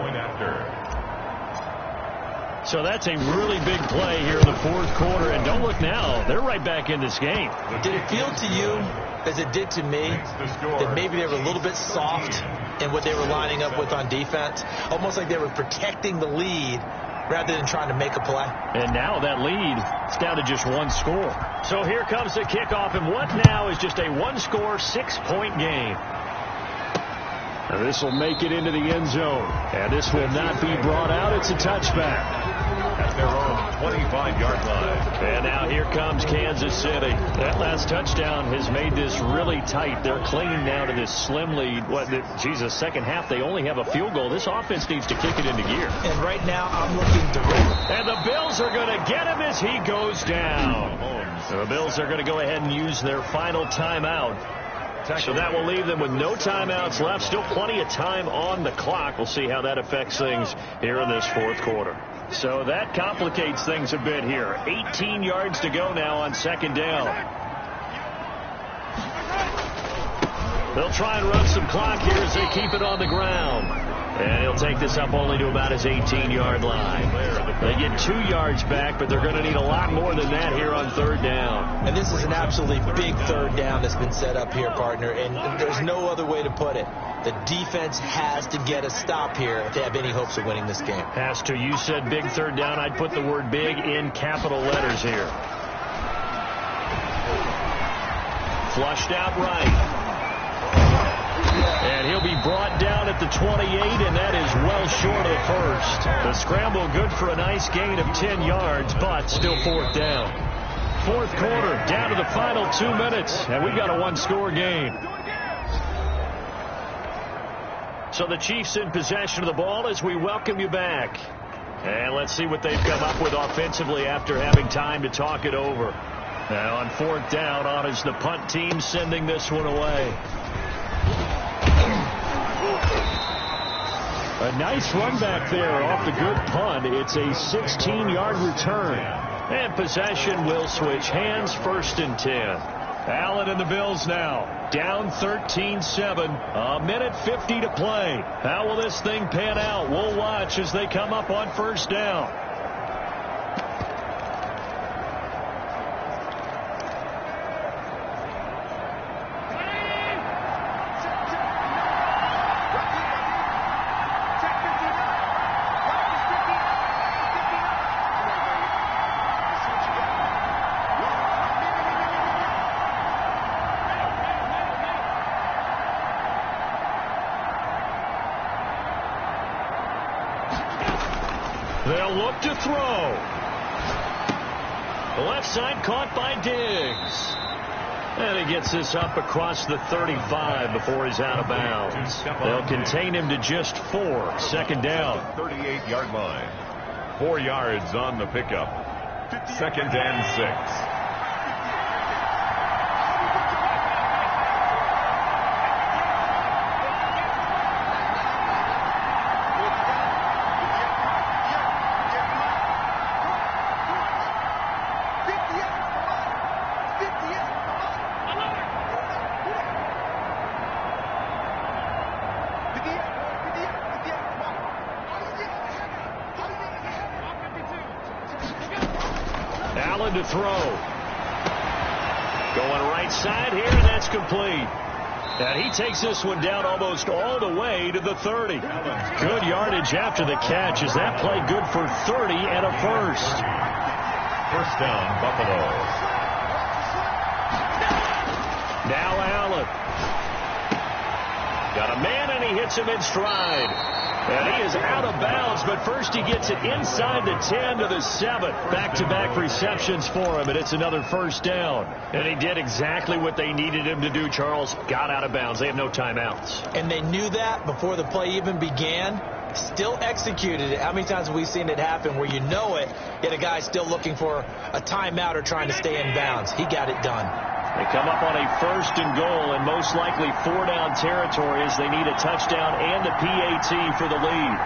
So that's a really big play here in the 4th quarter. And don't look now. They're right back in this game. Did it feel to you, as it did to me, that maybe they were a little bit soft in what they were lining up with on defense? Almost like they were protecting the lead rather than trying to make a play. And now that lead is down to just 1 score. So here comes the kickoff, and what now is just a 1-score, 6-point game. Now this will make it into the end zone, and this will not be brought out. It's a touchback. At their own 25-yard line. And now here comes Kansas City. That last touchdown has made this really tight. They're clinging now to this slim lead. The second half, they only have a field goal. This offense needs to kick it into gear. And right now, I'm looking direct. And the Bills are going to get him as he goes down. So the Bills are going to go ahead and use their final timeout. So that will leave them with no timeouts left. Still plenty of time on the clock. We'll see how that affects things here in this 4th quarter. So that complicates things a bit here. 18 yards to go now on second down. They'll try and run some clock here as they keep it on the ground. And he'll take this up only to about his 18-yard line. They get 2 yards back, but they're going to need a lot more than that here on third down. And this is an absolutely big third down that's been set up here, partner, and there's no other way to put it. The defense has to get a stop here if they have any hopes of winning this game. Has to. You said big third down. I'd put the word big in capital letters here. Flushed out right. And he'll be brought down at the 28, and that is well short of the first. The scramble good for a nice gain of 10 yards, but still 4th down. 4th quarter, down to the final 2 minutes, and we've got a 1-score game. So the Chiefs in possession of the ball as we welcome you back. And let's see what they've come up with offensively after having time to talk it over. Now on 4th down, on is the punt team sending this one away. A nice run back there off the good punt. It's a 16-yard return. And possession will switch hands, 1st and 10. Allen and the Bills now down 13-7. A minute 50 to play. How will this thing pan out? We'll watch as they come up on 1st down. They'll look to throw. The left side caught by Diggs. And he gets this up across the 35 before he's out of bounds. They'll contain him to just 4. Second down. 38-yard line. 4 yards on the pickup. 2nd and 6. Allen to throw. Going right side here, and that's complete. And he takes this one down almost all the way to the 30. Good yardage after the catch. Is that play good for 30 and a first? First down, Buffalo. Now Allen. Got a man, and he hits him in stride. And he is out of bounds, but first he gets it inside the 10 to the 7. Back-to-back receptions for him, and it's another first down. And he did exactly what they needed him to do, Charles. Got out of bounds. They have no timeouts. And they knew that before the play even began. Still executed it. How many times have we seen it happen where you know it, yet a guy's still looking for a timeout or trying to stay in bounds? He got it done. They come up on a 1st and goal and most likely 4-down territory as they need a touchdown and a PAT for the lead.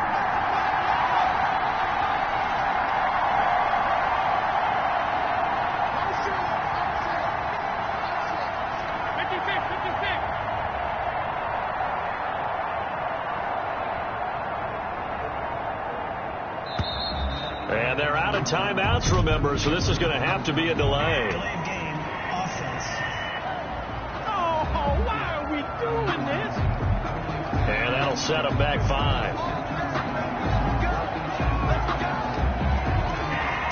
And they're out of timeouts, remember, so this is going to have to be a delay. Delayed game, offense. Oh, why are we doing this? And that'll set them back 5.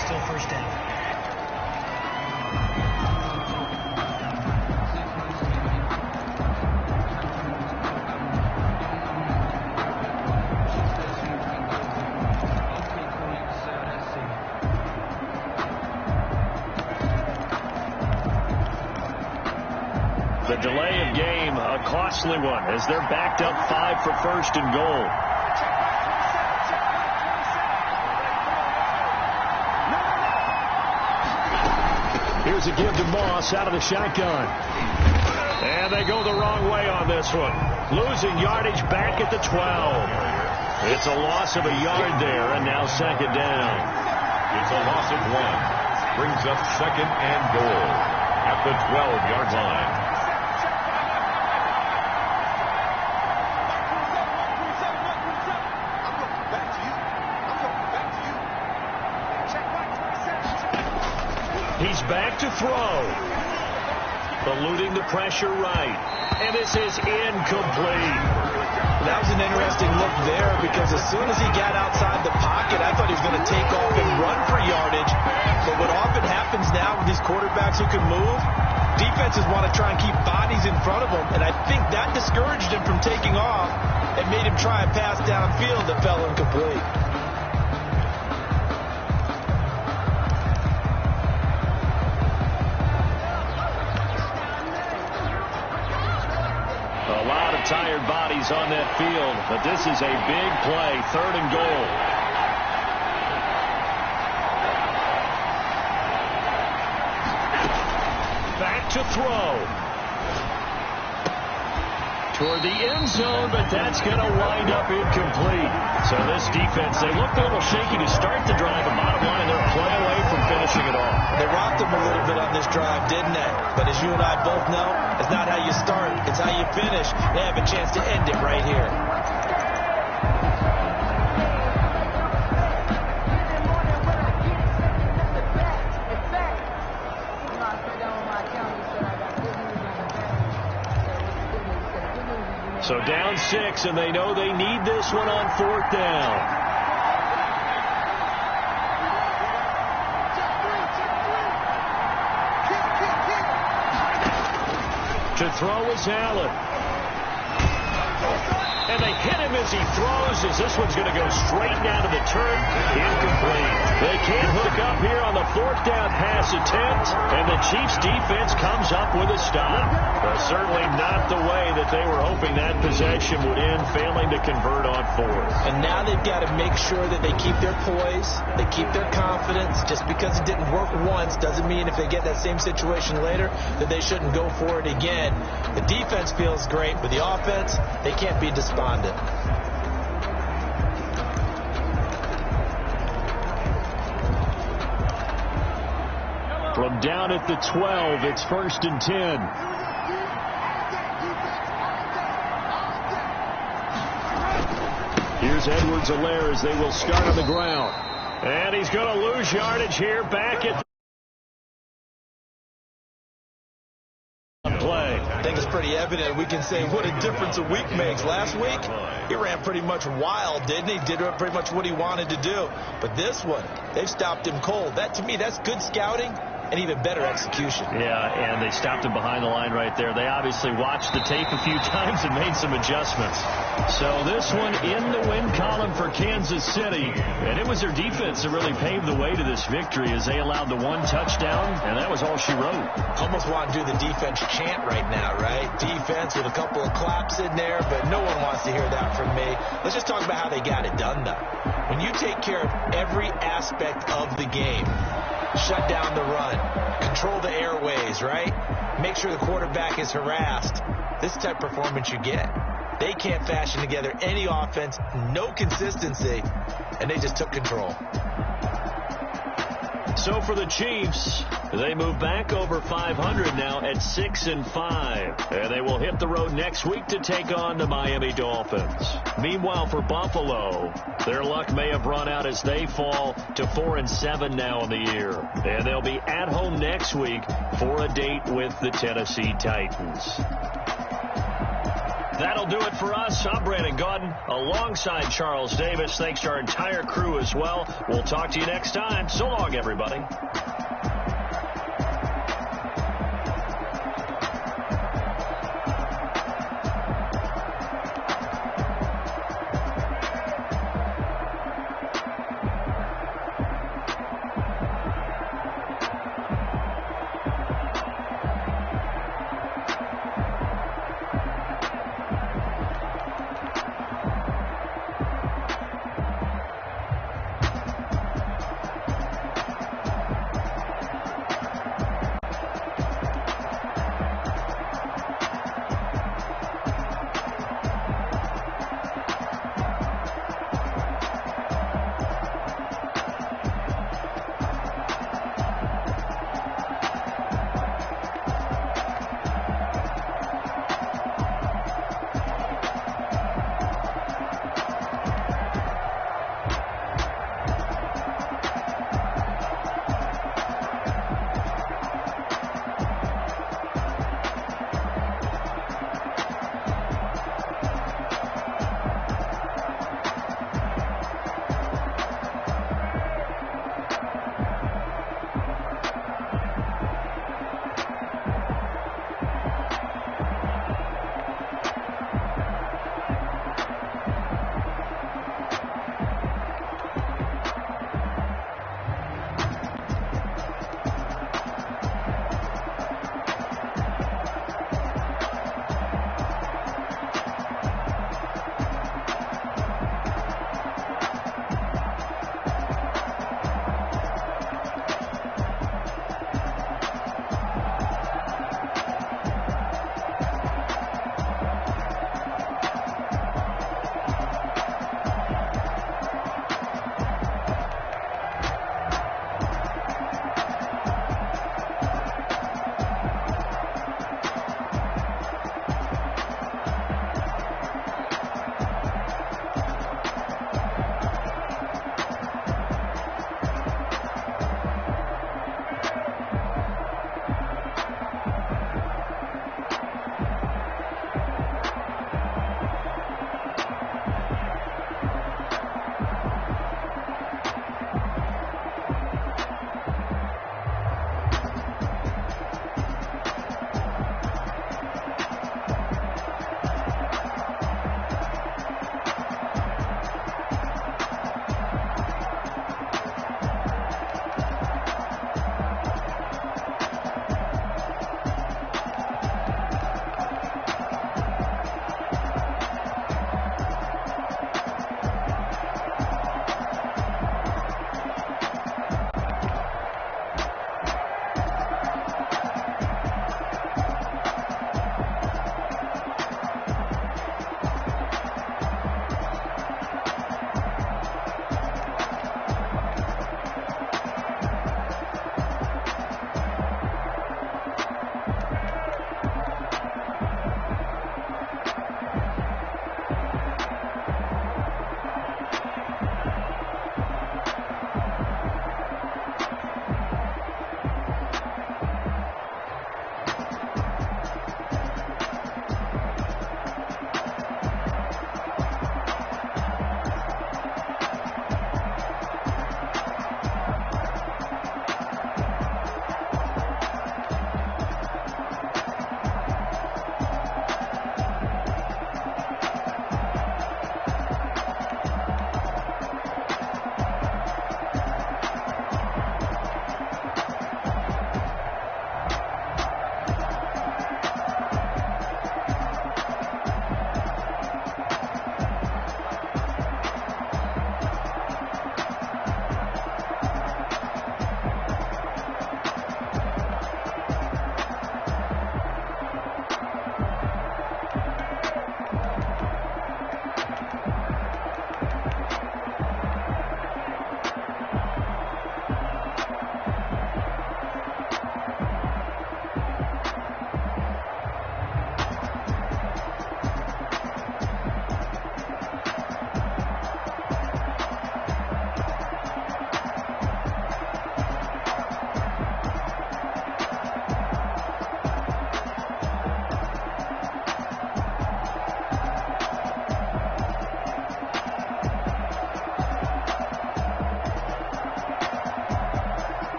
Still first down. The delay of game, a costly one, as they're backed up 5 for 1st and goal. Here's a give to Moss out of the shotgun. And they go the wrong way on this one. Losing yardage back at the 12. It's a loss of a yard there, and now 2nd down. It's a loss of 1. Brings up 2nd and goal at the 12-yard line. He's back to throw. Eluding the pressure right. And this is incomplete. That was an interesting look there because as soon as he got outside the pocket, I thought he was going to take off and run for yardage. But what often happens now with these quarterbacks who can move, defenses want to try and keep bodies in front of them. And I think that discouraged him from taking off and made him try and pass downfield that fell incomplete. A lot of tired bodies on that field, but this is a big play, 3rd and goal. Back to throw. Toward the end zone, but that's going to wind up incomplete. So this defense, they looked a little shaky to start the drive, but bottom line, they're a play away from finishing it off. They rocked him a little bit on this drive, didn't they? But as you and I both know, it's not how you start, it's how you finish. They have a chance to end it right here. So down 6, and they know they need this one on 4th down. To throw is Allen. and they hit him as he throws, as this one's going to go straight down to the turf. Incomplete. They can't hook up here on the fourth down pass attempt, and the Chiefs defense comes up with a stop. Certainly not the way that they were hoping that possession would end, failing to convert on fourth. And now they've got to make sure that they keep their poise, they keep their confidence. Just because it didn't work once doesn't mean if they get that same situation later that they shouldn't go for it again. The defense feels great, but the offense, they can't be despondent. From down at the 12, it's 1st and 10. Here's edwrts08's. They will start on the ground. And he's going to lose yardage here back at the play. I think it's pretty evident. We can say what a difference a week makes. Last week, he ran pretty much wild, didn't he? Did pretty much what he wanted to do. But this one, they've stopped him cold. That, to me, that's good scouting and even better execution. Yeah, and they stopped him behind the line right there. They obviously watched the tape a few times and made some adjustments. So this one in the win column for Kansas City. And it was their defense that really paved the way to this victory as they allowed the one touchdown, and that was all she wrote. Almost want to do the defense chant right now, right? Defense with a couple of claps in there, but no one wants to hear that from me. Let's just talk about how they got it done, though. When you take care of every aspect of the game, shut down the run, control the airways, right? Make sure the quarterback is harassed. This type of performance you get. They can't fashion together any offense, no consistency, and they just took control. So for the Chiefs, they move back over 500 now at 6-5. And they will hit the road next week to take on the Miami Dolphins. Meanwhile, for Buffalo, their luck may have run out as they fall to 4-7 now in the year. And they'll be at home next week for a date with the Tennessee Titans. That'll do it for us. I'm Brandon Gaudin alongside Charles Davis. Thanks to our entire crew as well. We'll talk to you next time. So long, everybody.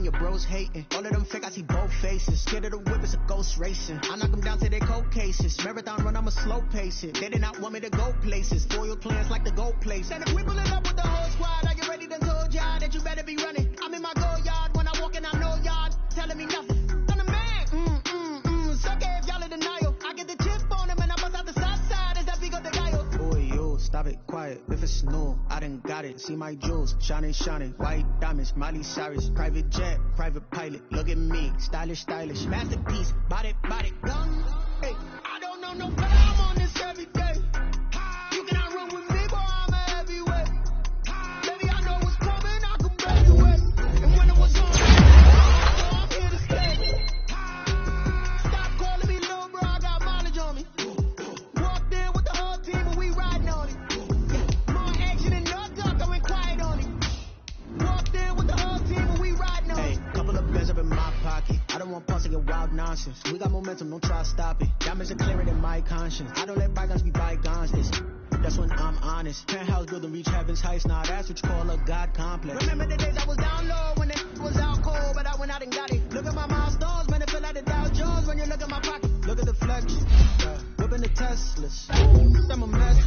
your bros hating. All of them fake, I see both faces. Scared of the whip, it's a ghost racing. I knock them down to their cold cases. Marathon run, I'ma slow pace it. They did not want me to go places. Foil plans like the gold place. And if we pulling up with the whole squad, I get ready to told y'all that you better be running. I'm in my go yard. When I walk in, I know y'all telling me nothing. I'm the man. Suck it if y'all in denial. I get the chip on them and I bust out the south side. Is that big of the guy? Boy, yo, stop it, quiet. If it's new, I done got it. See my jewels, shining, white diamonds, Miley Cyrus, private jet, private pilot. Look at me, stylish, masterpiece, body, gun. Hey, I don't know no better. I'm on this every day. You cannot run with me, boy. I'm a heavyweight. Baby, I know what's coming. I can barely wait. And when it was on, I'm here to stay. Stop calling me little bro. I got mileage on me. Walked in with the whole team and we riding on it. More action than no duck. I went quiet on it. Walked in with the whole team and we riding on it. Couple of bands up in my pocket. I don't want pause to get wild nonsense. We got momentum, don't try to stop it. Diamonds are clearer than my conscience. I don't let bygones be bygones. That's when I'm honest. Penthouse building reach heaven's heights. Now that's what you call a God complex. Remember the days I was down low when it was out cold, but I went out and got it. Look at my milestones, man, it feel like the Dow Jones when you look at my pocket. Look at the flex, whipping the Teslas. I'm a mess.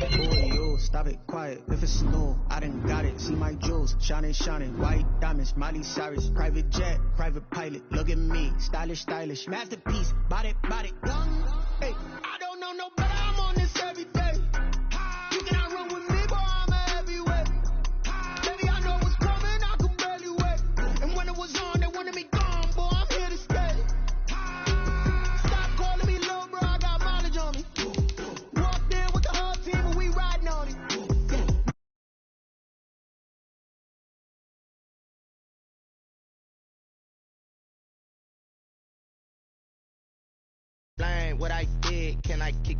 Boy, yo, stop it, quiet. If it's new, I done got it. See my jewels, shining, white diamonds, Miley Cyrus, private jet, private pilot. Look at me, stylish, masterpiece, body, gun. Hey, I don't know no better. I'm on this every day. You cannot run with me, boy. I'm a heavyweight. Baby, I know what's coming. I can barely wait. And when it was on, they wanted me gone, boy. I'm here to stay. Stop calling me little bro. I got mileage on me. Walked in with the whole team and we riding on it. What I did, can I kick